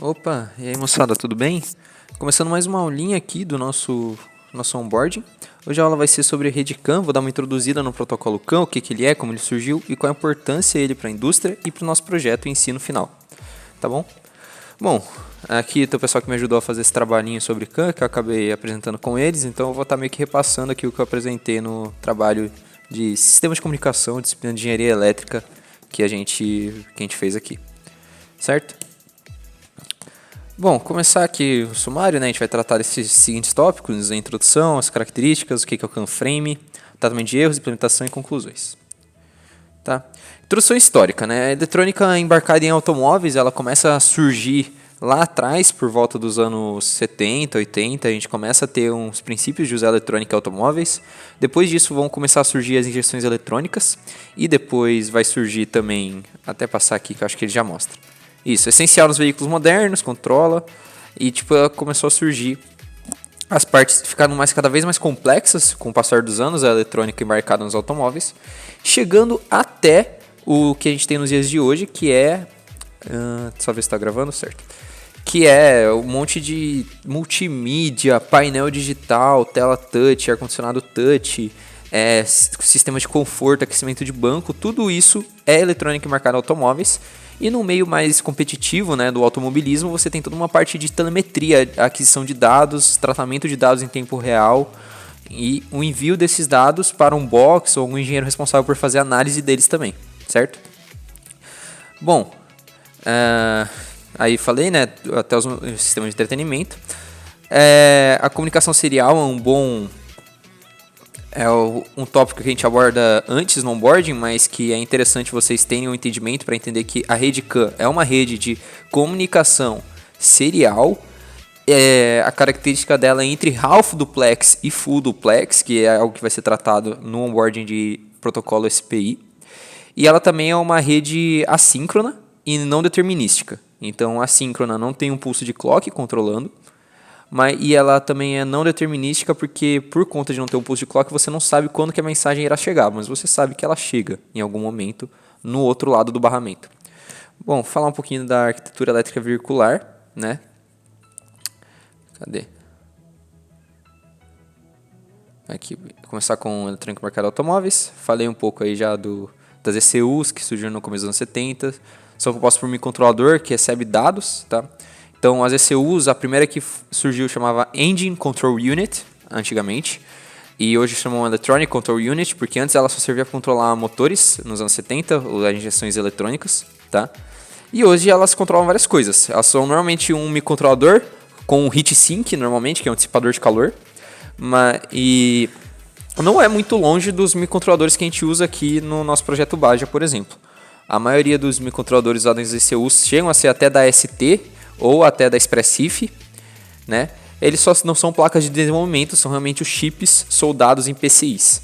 Opa, e aí moçada, tudo bem? Começando mais uma aulinha aqui do nosso onboarding. Hoje a aula vai ser sobre rede CAN, vou dar uma introduzida no protocolo CAN, o que ele é, como ele surgiu e qual a importância dele para a indústria e para o nosso projeto em si no final, tá bom? Bom, aqui tem o pessoal que me ajudou a fazer esse trabalhinho sobre CAN, que eu acabei apresentando com eles, então eu vou estar meio que repassando aqui o que eu apresentei no trabalho de Sistema de Comunicação, disciplina de Engenharia Elétrica que a gente fez aqui, certo? Bom, começar aqui o sumário, né? A gente vai tratar desses seguintes tópicos: a introdução, as características, o que é o CAN-frame, tratamento de erros, implementação e conclusões. Tá? Introdução histórica, né? A eletrônica embarcada em automóveis, ela começa a surgir lá atrás, por volta dos anos 70, 80, a gente começa a ter uns princípios de usar eletrônica em automóveis. Depois disso vão começar a surgir as injeções eletrônicas e depois vai surgir também, até passar aqui que eu acho que ele já mostra. Isso, essencial nos veículos modernos, controla, e tipo, ela começou a surgir. As partes ficaram cada vez mais complexas com o passar dos anos, a eletrônica embarcada nos automóveis, chegando até o que a gente tem nos dias de hoje, que é... só ver se está gravando certo. Que é um monte de multimídia, painel digital, tela touch, ar-condicionado touch, sistema de conforto, aquecimento de banco, tudo isso é eletrônica embarcada em automóveis. E no meio mais competitivo, né, do automobilismo, você tem toda uma parte de telemetria, aquisição de dados, tratamento de dados em tempo real e o envio desses dados para um box ou algum engenheiro responsável por fazer a análise deles também, certo? Bom, aí falei, né, até os sistemas de entretenimento. A comunicação serial é um tópico que a gente aborda antes no onboarding, mas que é interessante vocês terem um entendimento para entender que a rede CAN é uma rede de comunicação serial. A característica dela é entre half duplex e full duplex, que é algo que vai ser tratado no onboarding de protocolo SPI. E ela também é uma rede assíncrona e não determinística. Então, assíncrona não tem um pulso de clock controlando. E ela também é não determinística porque, por conta de não ter um pulso de clock, você não sabe quando que a mensagem irá chegar, mas você sabe que ela chega em algum momento no outro lado do barramento. Bom, falar um pouquinho da arquitetura elétrica veicular, né? Cadê? Aqui, começar com eletrônica embarcada em automóveis. Falei um pouco aí já das ECUs que surgiram no começo dos anos 70. São compostas por um microcontrolador que recebe dados, tá? Então, as ECUs, a primeira que surgiu chamava Engine Control Unit, antigamente, e hoje chamam Electronic Control Unit, porque antes ela só servia para controlar motores, nos anos 70, as injeções eletrônicas, tá? E hoje elas controlam várias coisas. Elas são normalmente um microcontrolador com um heat sink, normalmente, que é um dissipador de calor, e não é muito longe dos microcontroladores que a gente usa aqui no nosso projeto Baja, por exemplo. A maioria dos microcontroladores usados nas ECUs chegam a ser até da ST, ou até da Expressif, né? Eles só não são placas de desenvolvimento, são realmente os chips soldados em PCIs.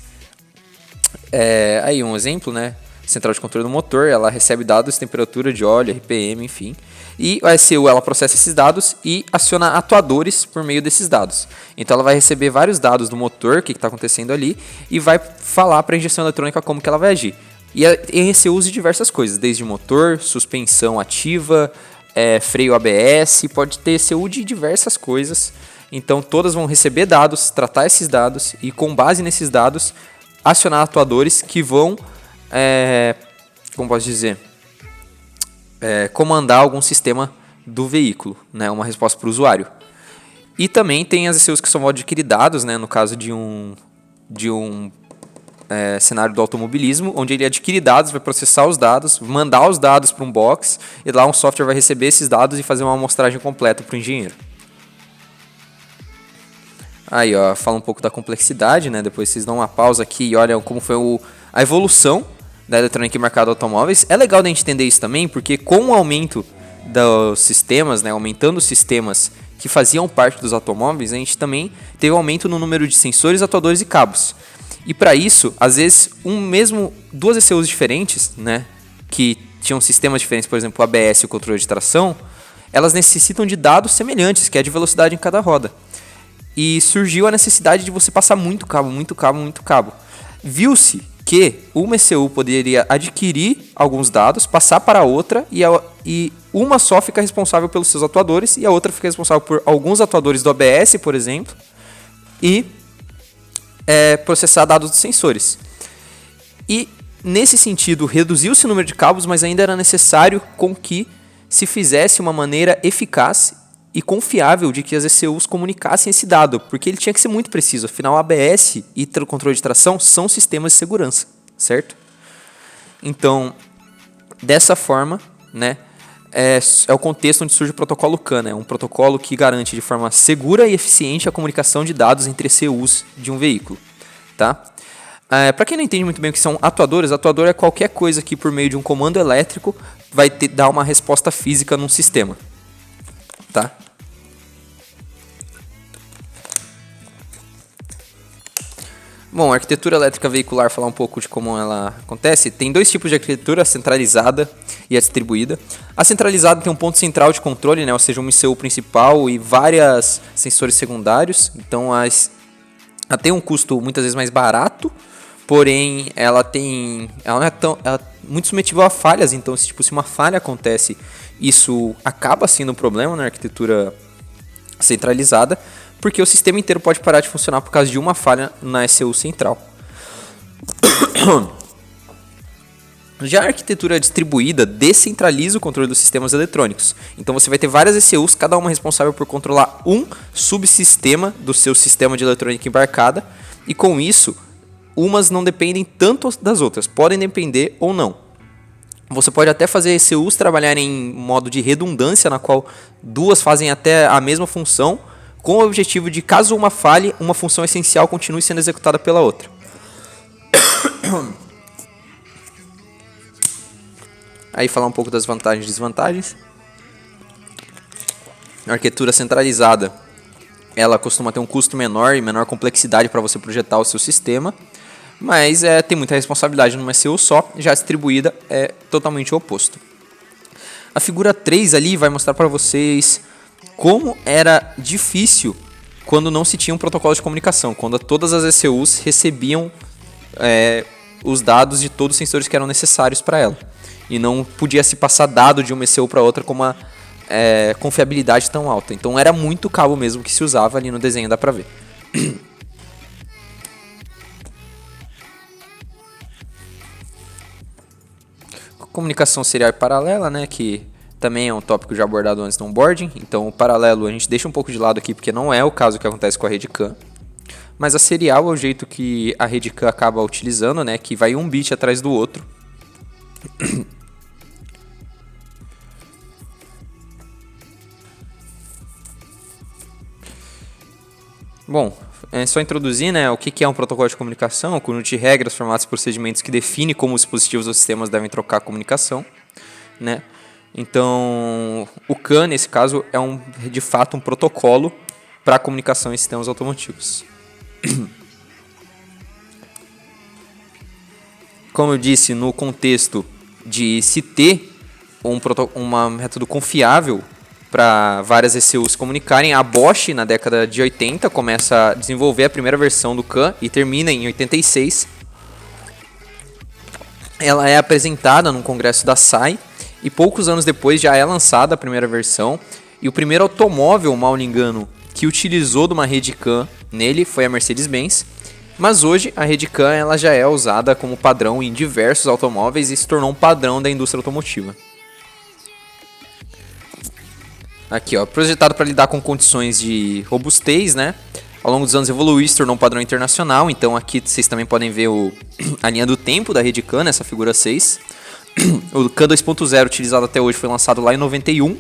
Aí um exemplo, né? Central de controle do motor, ela recebe dados de temperatura de óleo, RPM, enfim. E a ECU, ela processa esses dados e aciona atuadores por meio desses dados. Então ela vai receber vários dados do motor, o que está acontecendo ali, e vai falar para a injeção eletrônica como que ela vai agir. E tem ECUs de diversas coisas, desde motor, suspensão ativa, freio ABS, pode ter ECU de diversas coisas. Então todas vão receber dados, tratar esses dados e com base nesses dados acionar atuadores que vão, como posso dizer, comandar algum sistema do veículo, né, uma resposta para o usuário. E também tem as ECUs que são adquirir dados, né, no caso de um cenário do automobilismo, onde ele adquire dados, vai processar os dados, mandar os dados para um box, e lá um software vai receber esses dados e fazer uma amostragem completa para o engenheiro. Aí, ó, fala um pouco da complexidade, né? Depois vocês dão uma pausa aqui e olham como foi a evolução da eletrônica embarcada em automóveis. É legal a gente entender isso também, porque com o aumento dos sistemas, né, aumentando os sistemas que faziam parte dos automóveis, a gente também teve um aumento no número de sensores, atuadores e cabos. E para isso, às vezes, duas ECUs diferentes, né, que tinham sistemas diferentes, por exemplo, o ABS e o controle de tração, elas necessitam de dados semelhantes, que é de velocidade em cada roda. E surgiu a necessidade de você passar muito cabo. Viu-se que uma ECU poderia adquirir alguns dados, passar para a outra e uma só fica responsável pelos seus atuadores e a outra fica responsável por alguns atuadores do OBS, por exemplo, e processar dados dos sensores. E, nesse sentido, reduziu-se o número de cabos, mas ainda era necessário com que se fizesse uma maneira eficaz e confiável de que as ECUs comunicassem esse dado, porque ele tinha que ser muito preciso. Afinal, ABS e controle de tração são sistemas de segurança, certo? Então, dessa forma, né, é o contexto onde surge o protocolo CAN, né, um protocolo que garante de forma segura e eficiente a comunicação de dados entre ECUs de um veículo. Tá? Para quem não entende muito bem o que são atuadores, atuador é qualquer coisa que por meio de um comando elétrico vai dar uma resposta física num sistema. Tá? Bom, a arquitetura elétrica veicular, falar um pouco de como ela acontece. Tem dois tipos de arquitetura, a centralizada e a distribuída. A centralizada tem um ponto central de controle, né, ou seja, uma ECU principal e vários sensores secundários. Então, ela tem um custo muitas vezes mais barato, porém ela não é muito submetível a falhas. Então, se uma falha acontece, isso acaba sendo um problema na arquitetura centralizada, porque o sistema inteiro pode parar de funcionar por causa de uma falha na ECU central. Já a arquitetura distribuída descentraliza o controle dos sistemas eletrônicos. Então você vai ter várias ECUs, cada uma responsável por controlar um subsistema do seu sistema de eletrônica embarcada, e com isso, umas não dependem tanto das outras, podem depender ou não. Você pode até fazer ECUs trabalharem em modo de redundância, na qual duas fazem até a mesma função, com o objetivo de, caso uma falhe, uma função essencial continue sendo executada pela outra. Aí falar um pouco das vantagens e desvantagens. A arquitetura centralizada, ela costuma ter um custo menor e menor complexidade para você projetar o seu sistema, mas tem muita responsabilidade numa ECU só. Já a distribuída é totalmente o oposto. A figura 3 ali vai mostrar para vocês como era difícil quando não se tinha um protocolo de comunicação, quando todas as ECUs recebiam os dados de todos os sensores que eram necessários para ela. E não podia se passar dado de uma ECU para outra com uma confiabilidade tão alta. Então era muito cabo mesmo que se usava, ali no desenho dá para ver. Comunicação serial e paralela, né, que também é um tópico já abordado antes no onboarding. Então o paralelo a gente deixa um pouco de lado aqui, porque não é o caso que acontece com a rede CAN. Mas a serial é o jeito que a rede CAN acaba utilizando, né, que vai um bit atrás do outro. Bom, é só introduzir, né, o que é um protocolo de comunicação, o conjunto de regras, formatos e procedimentos que define como os dispositivos ou sistemas devem trocar a comunicação, né? Então, o CAN, nesse caso, é de fato um protocolo para comunicação em sistemas automotivos. Como eu disse, no contexto de se ter um método confiável para várias ECUs se comunicarem, a Bosch, na década de 80, começa a desenvolver a primeira versão do CAN e termina em 86. Ela é apresentada num congresso da SAI e poucos anos depois já é lançada a primeira versão. E o primeiro automóvel, mal não engano, que utilizou de uma rede CAN nele foi a Mercedes-Benz. Mas hoje a rede CAN ela já é usada como padrão em diversos automóveis e se tornou um padrão da indústria automotiva. Aqui, ó, projetado para lidar com condições de robustez, né? Ao longo dos anos evoluiu e se tornou um padrão internacional. Então aqui vocês também podem ver a linha do tempo da rede CAN, nessa figura 6. O CAN 2.0 utilizado até hoje foi lançado lá em 91.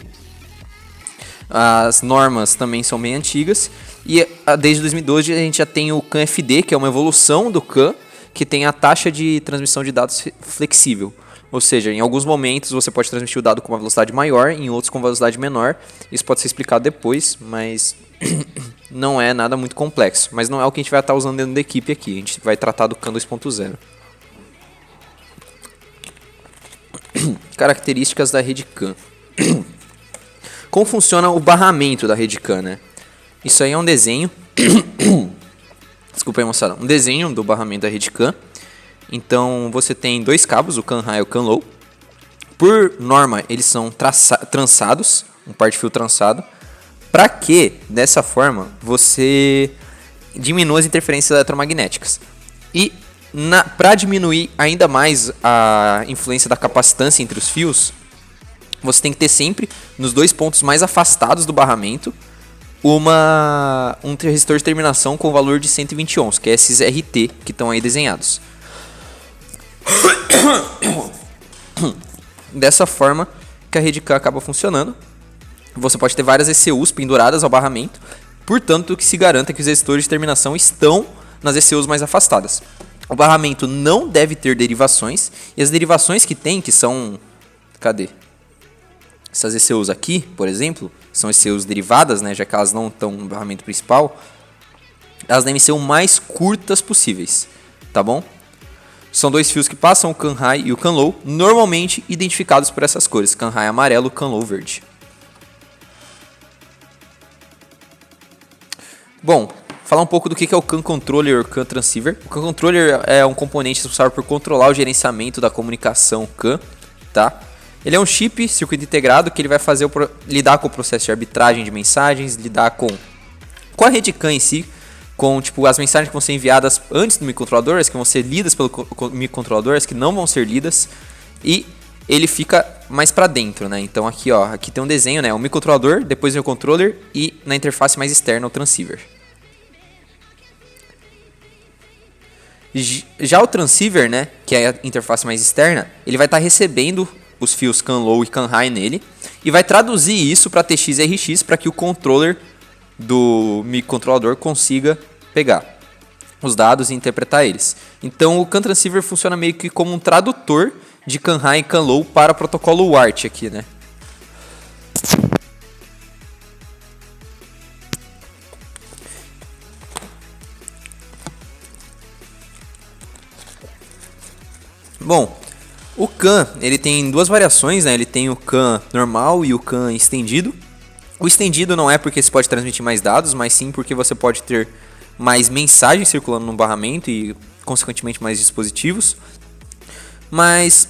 As normas também são bem antigas. E desde 2012 a gente já tem o CAN FD, que é uma evolução do CAN, que tem a taxa de transmissão de dados flexível. Ou seja, em alguns momentos você pode transmitir o dado com uma velocidade maior, em outros com velocidade menor. Isso pode ser explicado depois, mas não é nada muito complexo. Mas não é o que a gente vai estar usando dentro da equipe aqui. A gente vai tratar do CAN 2.0. Características da rede CAN. Como funciona o barramento da rede CAN, né? Isso aí é um desenho. Desculpa aí, moçada. Um desenho do barramento da rede CAN. Então você tem dois cabos, o CAN high e o CAN low. Por norma, eles são trançados, um par de fio trançado, para que, dessa forma, você diminua as interferências eletromagnéticas. E para diminuir ainda mais a influência da capacitância entre os fios, você tem que ter sempre, nos dois pontos mais afastados do barramento, um resistor de terminação com valor de 120 ohms, que é esses RT que estão aí desenhados. Dessa forma que a rede CAN acaba funcionando. Você pode ter várias ECUs penduradas ao barramento, portanto que se garanta que os resistores de terminação estão nas ECUs mais afastadas. O barramento não deve ter derivações, e as derivações que tem, que são... Cadê? Essas ECUs aqui, por exemplo, são ECUs derivadas, né, já que elas não estão no barramento principal, elas devem ser o mais curtas possíveis, tá bom? São dois fios que passam, o CAN high e o CAN low, normalmente identificados por essas cores, CAN high amarelo, CAN low verde. Bom, falar um pouco do que é o CAN Controller ou CAN Transceiver. O CAN Controller é um componente responsável por controlar o gerenciamento da comunicação CAN, tá? Ele é um chip, circuito integrado, que ele vai lidar com o processo de arbitragem de mensagens, lidar com a rede CAN em si, com tipo, as mensagens que vão ser enviadas antes do microcontrolador, as que vão ser lidas pelo microcontrolador, as que não vão ser lidas, e ele fica mais para dentro, né? Então aqui, ó, aqui tem um desenho, né? O microcontrolador, depois vem o controller e na interface mais externa o transceiver. Já o transceiver, né, que é a interface mais externa, ele vai estar recebendo os fios CAN low e CAN high nele e vai traduzir isso para TX e RX para que o controller do microcontrolador consiga pegar os dados e interpretar eles. Então o CAN transceiver funciona meio que como um tradutor de CAN high e CAN low para o protocolo UART aqui, né? Bom, o CAN, ele tem duas variações, né? Ele tem o CAN normal e o CAN estendido. O estendido não é porque você pode transmitir mais dados, mas sim porque você pode ter mais mensagens circulando no barramento e, consequentemente, mais dispositivos. Mas,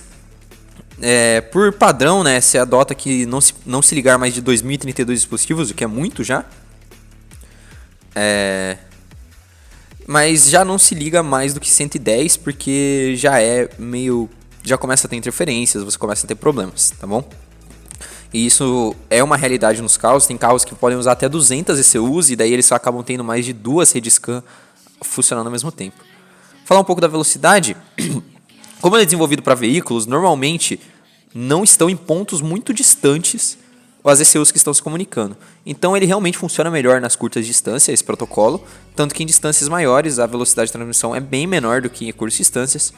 por padrão, né, se adota que não se ligar mais de 2032 dispositivos, o que é muito já. Mas já não se liga mais do que 110, porque já começa a ter interferências, você começa a ter problemas, tá bom? E isso é uma realidade nos carros. Tem carros que podem usar até 200 ECUs e daí eles só acabam tendo mais de duas redes CAN funcionando ao mesmo tempo. Falar um pouco da velocidade. Como ele é desenvolvido para veículos, normalmente não estão em pontos muito distantes as ECUs que estão se comunicando. Então ele realmente funciona melhor nas curtas distâncias, esse protocolo, tanto que em distâncias maiores a velocidade de transmissão é bem menor do que em curtas distâncias.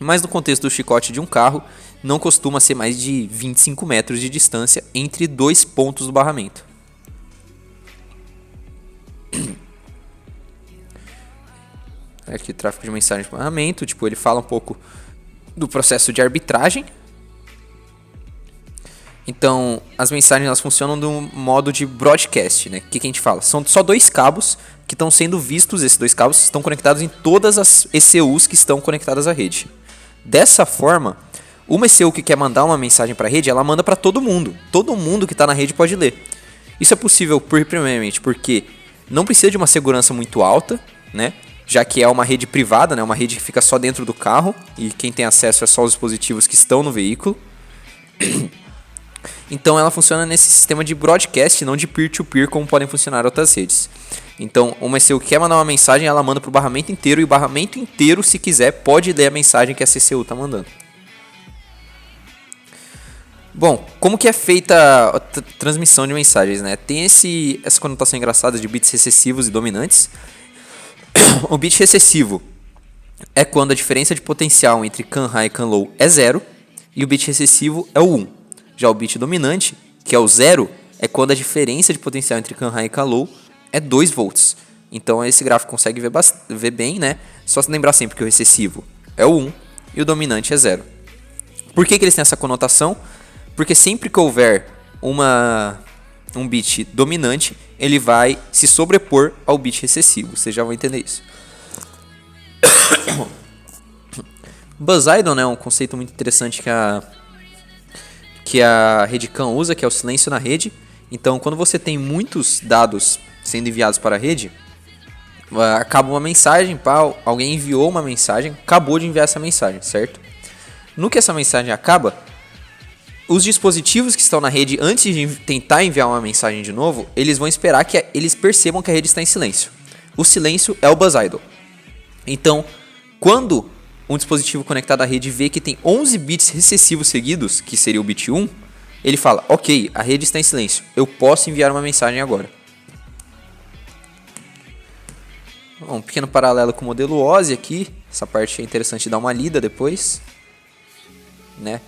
Mas no contexto do chicote de um carro, não costuma ser mais de 25 metros de distância entre dois pontos do barramento. Aqui tráfego de mensagem de barramento, tipo, ele fala um pouco do processo de arbitragem. Então, as mensagens elas funcionam no modo de broadcast, né? O que a gente fala? São só dois cabos que estão sendo vistos, esses dois cabos estão conectados em todas as ECUs que estão conectadas à rede. Dessa forma, uma ECU que quer mandar uma mensagem para a rede, ela manda para todo mundo. Todo mundo que está na rede pode ler. Isso é possível, primeiramente, porque não precisa de uma segurança muito alta, né? Já que é uma rede privada, né? Uma rede que fica só dentro do carro e quem tem acesso é só os dispositivos que estão no veículo. Então ela funciona nesse sistema de broadcast, não de peer-to-peer, como podem funcionar outras redes. Então, uma ECU que quer mandar uma mensagem, ela manda para o barramento inteiro, e o barramento inteiro, se quiser, pode ler a mensagem que essa ECU está mandando. Bom, como que é feita a transmissão de mensagens, né? Tem essa conotação engraçada de bits recessivos e dominantes. O bit recessivo é quando a diferença de potencial entre CAN high e CAN low é 0, e o bit recessivo é o 1. Já o bit dominante, que é o 0, é quando a diferença de potencial entre CAN high e CAN low é 2 volts. Então esse gráfico consegue ver bem, né? Só se lembrar sempre que o recessivo é o 1 e o dominante é 0. Por que eles têm essa conotação? Porque sempre que houver um bit dominante, ele vai se sobrepor ao bit recessivo. Vocês já vão entender isso. Buzz Idle, né, é um conceito muito interessante que a RedCam usa, que é o silêncio na rede. Então, quando você tem muitos dados sendo enviados para a rede, acaba uma mensagem, alguém enviou uma mensagem, acabou de enviar essa mensagem, certo? No que essa mensagem acaba, os dispositivos que estão na rede, antes de tentar enviar uma mensagem de novo, eles vão esperar que eles percebam que a rede está em silêncio. O silêncio é o Buzz Idle. Então, quando um dispositivo conectado à rede vê que tem 11 bits recessivos seguidos, que seria o bit 1, ele fala, ok, a rede está em silêncio, eu posso enviar uma mensagem agora. Um pequeno paralelo com o modelo OSI aqui, essa parte é interessante dar uma lida depois, né?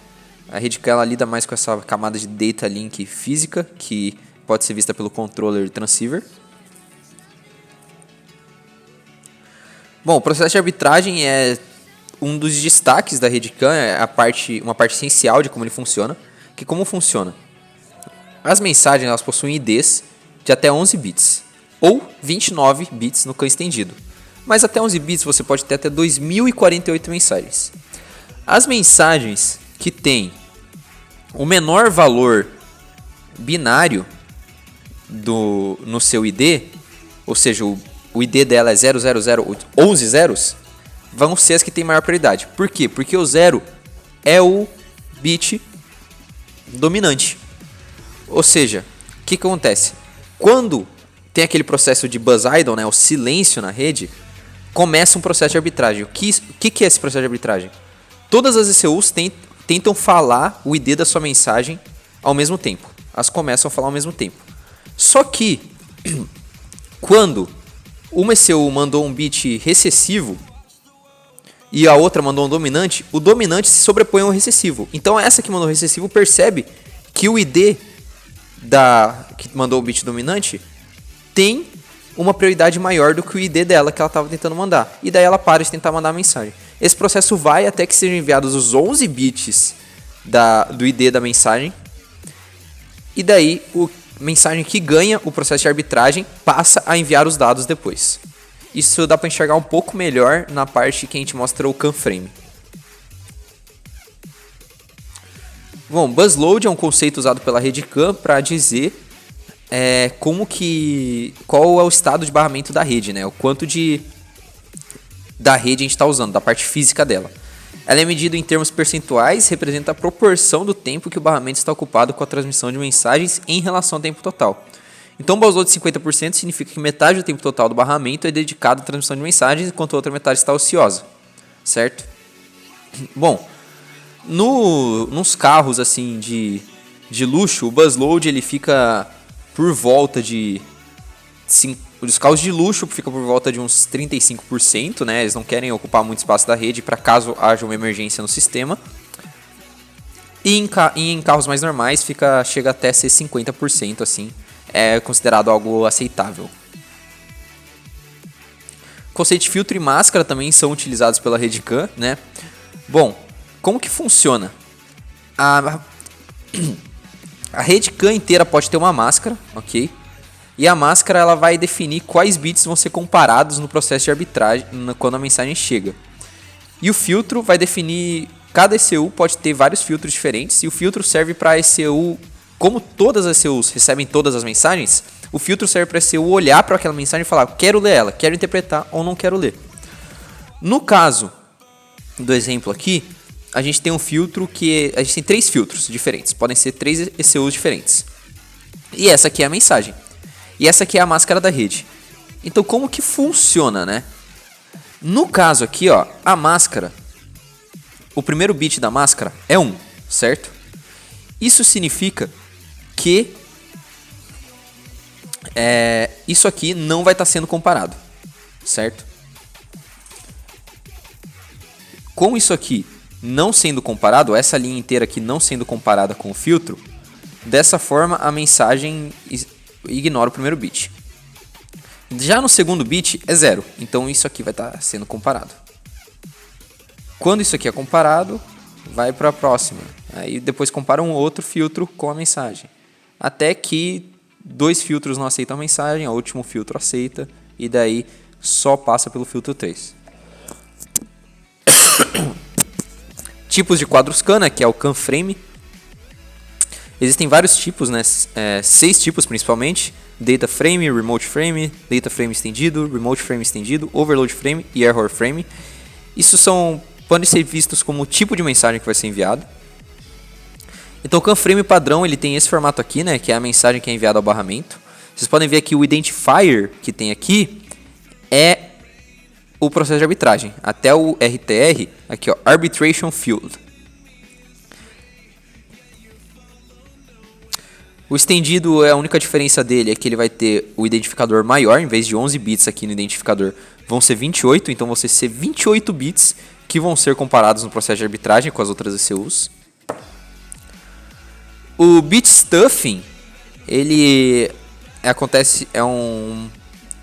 A RedCam ela lida mais com essa camada de data link física, que pode ser vista pelo controller transceiver. Bom, o processo de arbitragem é um dos destaques da RedCam, é uma parte essencial de como ele funciona. Que como funciona? As mensagens elas possuem IDs de até 11 bits, ou 29 bits no CAN estendido. Mas até 11 bits você pode ter até 2048 mensagens. As mensagens que têm o menor valor binário no seu ID, ou seja, o ID dela é 000, 11 zeros, vão ser as que têm maior prioridade. Por quê? Porque o 0 é o bit dominante. Ou seja, o que acontece? Quando tem aquele processo de Buzz Idle, né, o silêncio na rede, começa um processo de arbitragem. O que é esse processo de arbitragem? Todas as ECUs tentam falar o ID da sua mensagem ao mesmo tempo. Elas começam a falar ao mesmo tempo. Só que, quando uma ECU mandou um bit recessivo e a outra mandou um dominante, o dominante se sobrepõe ao recessivo. Então essa que mandou o recessivo percebe que o ID que mandou o bit dominante tem uma prioridade maior do que o ID dela que ela estava tentando mandar. E daí ela para de tentar mandar a mensagem. Esse processo vai até que sejam enviados os 11 bits do ID da mensagem. E daí a mensagem que ganha o processo de arbitragem passa a enviar os dados depois. Isso dá para enxergar um pouco melhor na parte que a gente mostra o CAN frame. Bom, buzzload é um conceito usado pela RedCam para dizer qual é o estado de barramento da rede, né? O quanto da rede a gente está usando, da parte física dela. Ela é medida em termos percentuais, representa a proporção do tempo que o barramento está ocupado com a transmissão de mensagens em relação ao tempo total. Então, um buzzload de 50% significa que metade do tempo total do barramento é dedicado à transmissão de mensagens, enquanto a outra metade está ociosa, certo? Bom, nos carros assim de luxo, o buzzload ele fica por volta de os carros de luxo fica por volta de uns 35%, né? Eles não querem ocupar muito espaço da rede para caso haja uma emergência no sistema. E em carros mais normais chega até ser 50%, assim, é considerado algo aceitável. Conceito de filtro e máscara também são utilizados pela RedCam, né? Bom, como que funciona? A RedCam inteira pode ter uma máscara, ok? E a máscara ela vai definir quais bits vão ser comparados no processo de arbitragem quando a mensagem chega. E o filtro vai definir, cada ECU pode ter vários filtros diferentes, e o filtro serve para a ECU, como todas as ECUs recebem todas as mensagens, o filtro serve para a ECU olhar para aquela mensagem e falar, quero ler ela, quero interpretar ou não quero ler. No caso do exemplo aqui, a gente tem um filtro a gente tem 3 filtros diferentes, podem ser 3 ECUs diferentes. E essa aqui é a mensagem. E essa aqui é a máscara da rede. Então como que funciona, né? No caso aqui, ó, a máscara, o primeiro bit da máscara é 1, certo? Isso significa que isso aqui não vai estar sendo comparado, certo? Com isso aqui não sendo comparado, essa linha inteira aqui não sendo comparada com o filtro, dessa forma a mensagem ignora o primeiro bit. Já no segundo bit é 0, então isso aqui vai estar sendo comparado. Quando isso aqui é comparado, vai para a próxima. Aí depois compara um outro filtro com a mensagem. Até que 2 filtros não aceitam a mensagem, o último filtro aceita, e daí só passa pelo filtro 3. Tipos de quadros CAN, né, que é o CAN frame. Existem vários tipos, né, 6 tipos principalmente: data frame, remote frame, data frame estendido, remote frame estendido, overload frame e error frame. Isso podem ser vistos como o tipo de mensagem que vai ser enviado. Então o CAN frame padrão ele tem esse formato aqui, né, que é a mensagem que é enviada ao barramento. Vocês podem ver que o identifier que tem aqui é o processo de arbitragem. Até o RTR, aqui ó, Arbitration Field. O estendido, a única diferença dele é que ele vai ter o identificador maior, em vez de 11 bits aqui no identificador, vão ser 28, então vão ser 28 bits que vão ser comparados no processo de arbitragem com as outras ECUs. O bit stuffing, ele é um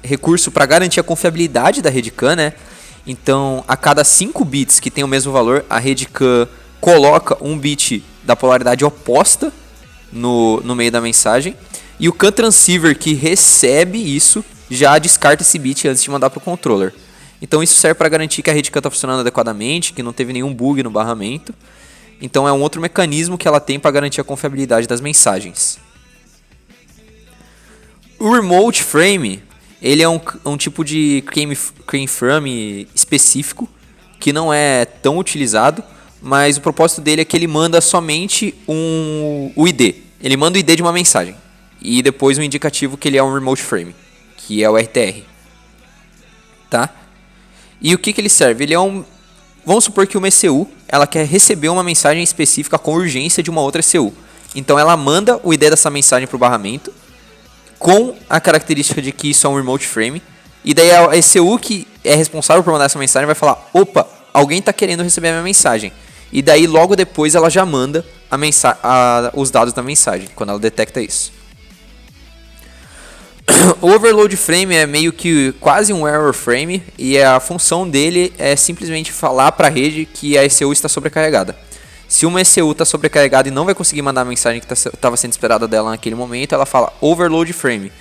recurso para garantir a confiabilidade da rede CAN, né? Então, a cada 5 bits que tem o mesmo valor, a rede CAN coloca um bit da polaridade oposta no meio da mensagem. E o CAN transceiver que recebe isso já descarta esse bit antes de mandar para o controller. Então isso serve para garantir que a rede CAN está funcionando adequadamente, que não teve nenhum bug no barramento. Então é um outro mecanismo que ela tem para garantir a confiabilidade das mensagens. O remote frame, ele é um tipo de claim frame específico que não é tão utilizado, mas o propósito dele é que ele manda somente o ID. Ele manda o ID de uma mensagem e depois um indicativo que ele é um remote frame, que é o RTR. Tá? E o que ele serve? Ele é vamos supor que uma ECU ela quer receber uma mensagem específica com urgência de uma outra ECU. Então ela manda o ID dessa mensagem para o barramento com a característica de que isso é um remote frame. E daí a ECU que é responsável por mandar essa mensagem vai falar: opa, alguém está querendo receber a minha mensagem. E daí logo depois ela já manda os dados da mensagem, quando ela detecta isso. O overload frame é meio que quase um error frame, e a função dele é simplesmente falar para a rede que a ECU está sobrecarregada. Se uma ECU está sobrecarregada e não vai conseguir mandar a mensagem que estava sendo esperada dela naquele momento, ela fala overload frame.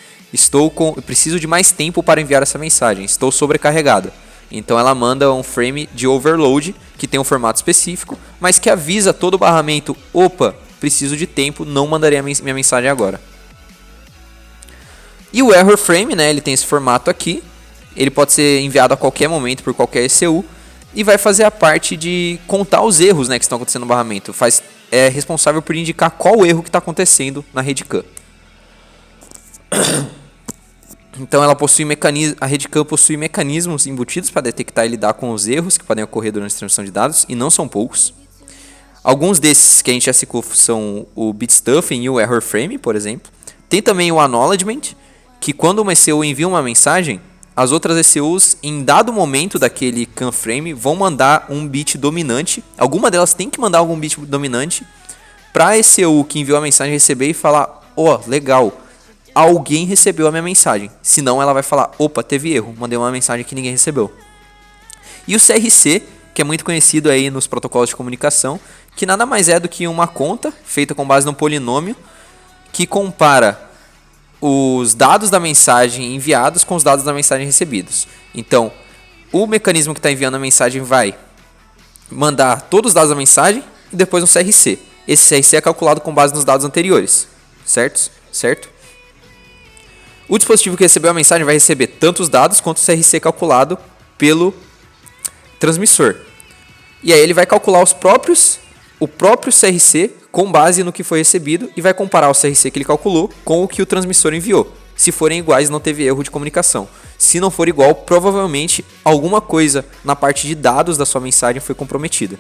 Preciso de mais tempo para enviar essa mensagem, estou sobrecarregada. Então ela manda um frame de overload que tem um formato específico, mas que avisa todo o barramento: opa, preciso de tempo, não mandarei a minha mensagem agora. E o error frame, né, ele tem esse formato aqui, ele pode ser enviado a qualquer momento por qualquer ECU e vai fazer a parte de contar os erros, né, que estão acontecendo no barramento. É responsável por indicar qual erro que está acontecendo na rede CAN. Então a rede CAN possui mecanismos embutidos para detectar e lidar com os erros que podem ocorrer durante a transmissão de dados, e não são poucos. Alguns desses que a gente já citou são o bit stuffing e o error frame, por exemplo. Tem também o acknowledgement, que quando uma ECU envia uma mensagem, as outras ECUs, em dado momento daquele CAN frame, vão mandar um bit dominante. Alguma delas tem que mandar algum bit dominante para a ECU que enviou a mensagem receber e falar: ó, legal, alguém recebeu a minha mensagem. Senão ela vai falar: opa, teve erro, mandei uma mensagem que ninguém recebeu. E o CRC, que é muito conhecido aí nos protocolos de comunicação, que nada mais é do que uma conta feita com base num polinômio que compara os dados da mensagem enviados com os dados da mensagem recebidos. Então, o mecanismo que está enviando a mensagem vai mandar todos os dados da mensagem e depois um CRC. Esse CRC é calculado com base nos dados anteriores, certo? O dispositivo que recebeu a mensagem vai receber tanto os dados quanto o CRC calculado pelo transmissor. E aí ele vai calcular o próprio CRC com base no que foi recebido e vai comparar o CRC que ele calculou com o que o transmissor enviou. Se forem iguais, não teve erro de comunicação. Se não for igual, provavelmente alguma coisa na parte de dados da sua mensagem foi comprometida.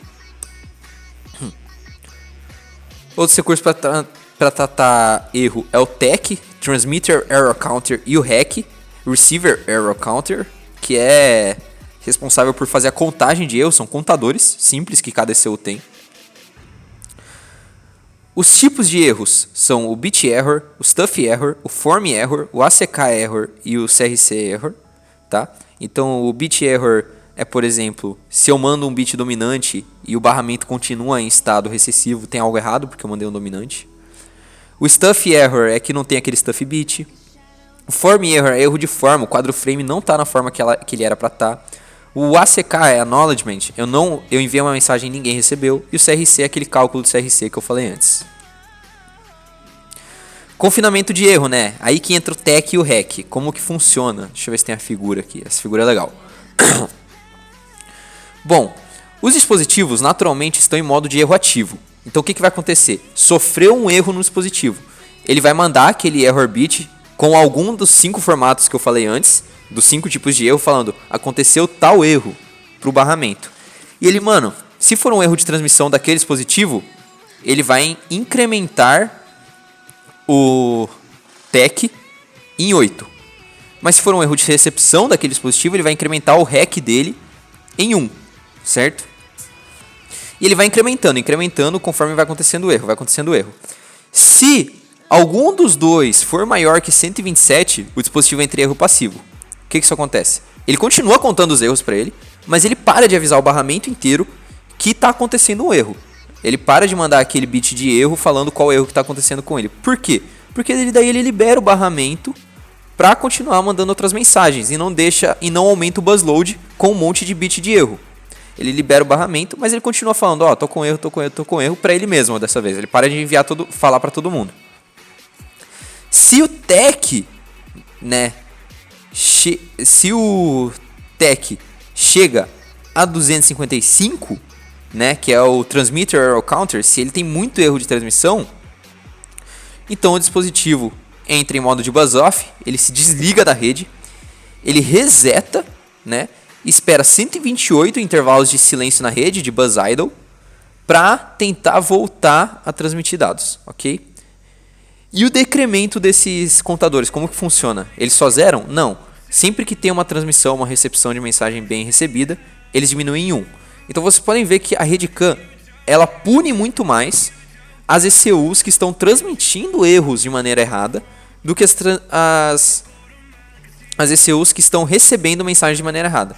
Outros recursos para tratar erro é o TEC, Transmitter Error Counter, e o REC, Receiver Error Counter, que é responsável por fazer a contagem de erros. São contadores simples que cada ECU tem. Os tipos de erros são o bit error, o stuff error, o form error, o ACK error e o CRC error, tá? Então o bit error é, por exemplo, se eu mando um bit dominante e o barramento continua em estado recessivo, tem algo errado porque eu mandei um dominante. O stuff error é que não tem aquele stuff bit. O form error é erro de forma, o quadro frame não está na forma que ele era para estar. O ACK é Acknowledgement, eu enviei uma mensagem e ninguém recebeu, e o CRC é aquele cálculo do CRC que eu falei antes. Confinamento de erro, né? Aí que entra o TEC e o REC. Como que funciona? Deixa eu ver se tem a figura aqui. Essa figura é legal. Bom, os dispositivos naturalmente estão em modo de erro ativo. Então o que vai acontecer? Sofreu um erro no dispositivo. Ele vai mandar aquele error bit com algum dos 5 formatos que eu falei antes, dos 5 tipos de erro, falando aconteceu tal erro para o barramento. E ele, mano, se for um erro de transmissão daquele dispositivo, ele vai incrementar o TEC em 8. Mas se for um erro de recepção daquele dispositivo, ele vai incrementar o REC dele em 1, certo? E ele vai incrementando conforme vai acontecendo o erro, Se algum dos dois for maior que 127, o dispositivo entra em erro passivo. O que isso acontece? Ele continua contando os erros para ele, mas ele para de avisar o barramento inteiro que está acontecendo um erro. Ele para de mandar aquele bit de erro falando qual erro que está acontecendo com ele. Por quê? Porque daí ele libera o barramento para continuar mandando outras mensagens e não aumenta o busload com um monte de bit de erro. Ele libera o barramento, mas ele continua falando, ó, tô com erro para ele mesmo dessa vez. Ele para de falar para todo mundo. Se o TEC, né, se o TEC chega a 255, né, que é o Transmitter Error Counter, se ele tem muito erro de transmissão, então o dispositivo entra em modo de buzz off, ele se desliga da rede, ele reseta, né, espera 128 intervalos de silêncio na rede, de buzz idle, para tentar voltar a transmitir dados, ok? E o decremento desses contadores, como que funciona? Eles só zeram? Não. Sempre que tem uma transmissão, uma recepção de mensagem bem recebida, eles diminuem em 1. Então vocês podem ver que a RedCam, ela pune muito mais as ECUs que estão transmitindo erros de maneira errada do que as ECUs que estão recebendo mensagem de maneira errada.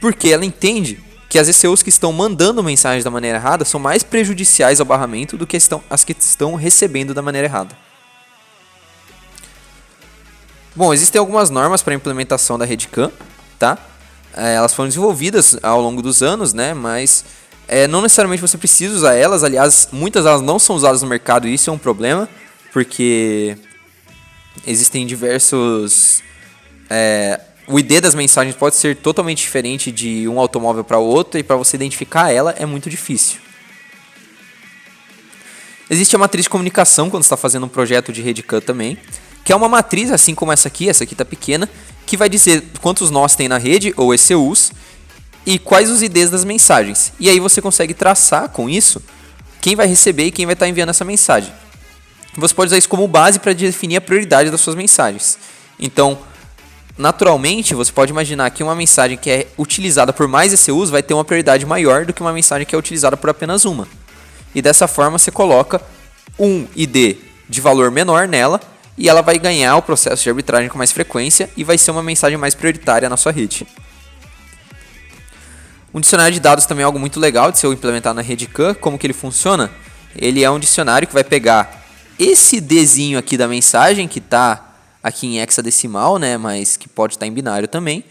Porque ela entende que as ECUs que estão mandando mensagem da maneira errada são mais prejudiciais ao barramento do que as que estão recebendo da maneira errada. Bom, existem algumas normas para a implementação da RedCam, tá? Elas foram desenvolvidas ao longo dos anos, né? Mas não necessariamente você precisa usar elas. Aliás, muitas delas não são usadas no mercado e isso é um problema, porque existem diversos... o ID das mensagens pode ser totalmente diferente de um automóvel para outro e para você identificar ela é muito difícil. Existe a matriz de comunicação quando você está fazendo um projeto de RedCam também, que é uma matriz assim como essa aqui está pequena, que vai dizer quantos nós tem na rede, ou ECUs, e quais os IDs das mensagens. E aí você consegue traçar com isso quem vai receber e quem vai estar enviando essa mensagem. Você pode usar isso como base para definir a prioridade das suas mensagens. Então, naturalmente, você pode imaginar que uma mensagem que é utilizada por mais ECUs vai ter uma prioridade maior do que uma mensagem que é utilizada por apenas uma. E dessa forma você coloca um ID de valor menor nela, e ela vai ganhar o processo de arbitragem com mais frequência e vai ser uma mensagem mais prioritária na sua rede. Um dicionário de dados também é algo muito legal de se eu implementar na RedCam. Como que ele funciona? Ele é um dicionário que vai pegar esse Dzinho aqui da mensagem, que está aqui em hexadecimal, né, mas que pode estar em binário também,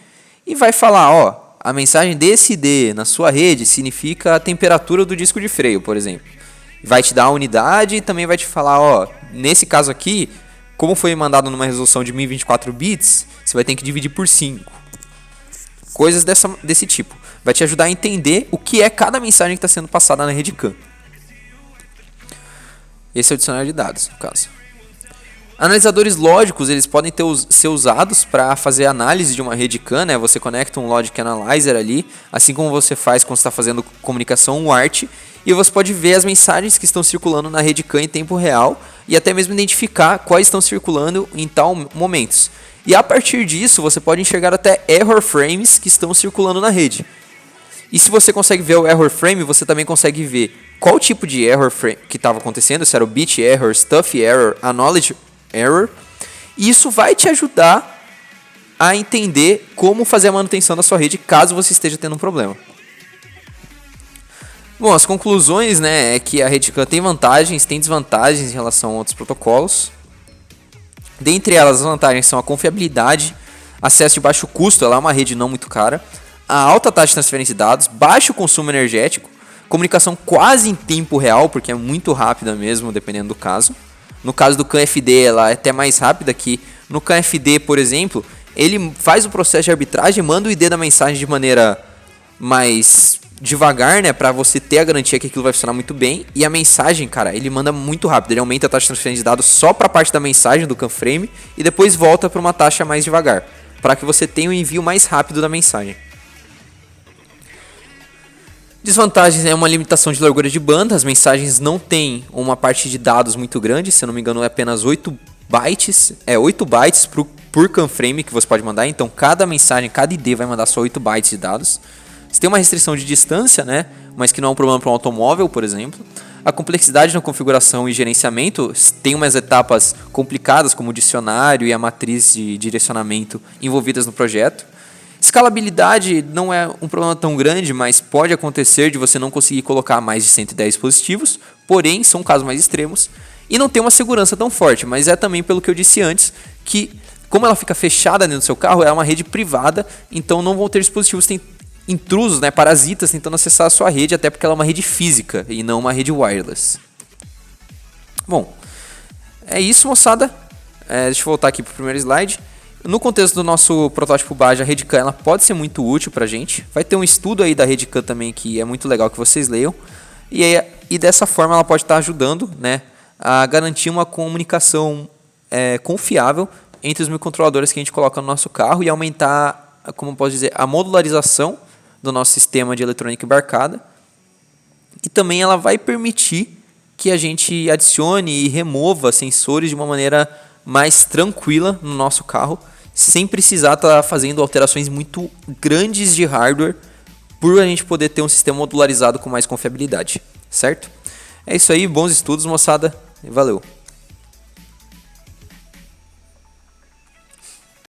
e vai falar, ó, a mensagem desse D na sua rede significa a temperatura do disco de freio, por exemplo. Vai te dar a unidade e também vai te falar, ó, nesse caso aqui, como foi mandado numa resolução de 1024 bits, você vai ter que dividir por 5. Coisas desse tipo. Vai te ajudar a entender o que é cada mensagem que está sendo passada na RedCam. Esse é o dicionário de dados, no caso. Analisadores lógicos, eles podem ser usados para fazer análise de uma RedCam, né? Você conecta um Logic Analyzer ali, assim como você faz quando está fazendo comunicação UART, e você pode ver as mensagens que estão circulando na RedCam em tempo real e até mesmo identificar quais estão circulando em tal momentos. E a partir disso, você pode enxergar até error frames que estão circulando na rede. E se você consegue ver o error frame, você também consegue ver qual tipo de error frame que estava acontecendo, se era o bit error, stuff error, acknowledge error. E isso vai te ajudar a entender como fazer a manutenção da sua rede caso você esteja tendo um problema. Bom, as conclusões, né, é que a RedCam tem vantagens, tem desvantagens em relação a outros protocolos. Dentre elas, as vantagens são a confiabilidade, acesso de baixo custo, ela é uma rede não muito cara, a alta taxa de transferência de dados, baixo consumo energético, comunicação quase em tempo real, porque é muito rápida mesmo, dependendo do caso. No caso do CAN-FD, ela é até mais rápida que no CAN-FD, por exemplo, ele faz o processo de arbitragem, manda o ID da mensagem de maneira mais devagar, né, para você ter a garantia que aquilo vai funcionar muito bem. E a mensagem, cara, ele manda muito rápido, ele aumenta a taxa de transferência de dados só para a parte da mensagem do CAN-frame e depois volta para uma taxa mais devagar, para que você tenha o envio mais rápido da mensagem. Desvantagens é uma limitação de largura de banda, as mensagens não têm uma parte de dados muito grande, se eu não me engano é apenas 8 bytes, 8 bytes por CAN-frame que você pode mandar, então cada mensagem, cada ID vai mandar só 8 bytes de dados. Você tem uma restrição de distância, né, mas que não é um problema para um automóvel, por exemplo. A complexidade na configuração e gerenciamento tem umas etapas complicadas, como o dicionário e a matriz de direcionamento envolvidas no projeto. Escalabilidade não é um problema tão grande, mas pode acontecer de você não conseguir colocar mais de 110 dispositivos, porém são casos mais extremos, e não tem uma segurança tão forte, mas é também pelo que eu disse antes, que como ela fica fechada dentro do seu carro, é uma rede privada, então não vão ter dispositivos intrusos, né, parasitas tentando acessar a sua rede, até porque ela é uma rede física e não uma rede wireless. Bom, é isso, moçada. Deixa eu voltar aqui para o primeiro slide. No contexto do nosso protótipo base, a Redecam ela pode ser muito útil para a gente. Vai ter um estudo aí da Redecam também que é muito legal que vocês leiam. E dessa forma ela pode estar ajudando, né, a garantir uma comunicação confiável entre os microcontroladores que a gente coloca no nosso carro e aumentar, como eu posso dizer, a modularização do nosso sistema de eletrônica embarcada. E também ela vai permitir que a gente adicione e remova sensores de uma maneira mais tranquila no nosso carro, sem precisar estar fazendo alterações muito grandes de hardware, por a gente poder ter um sistema modularizado com mais confiabilidade, certo? É isso aí, bons estudos, moçada, e valeu!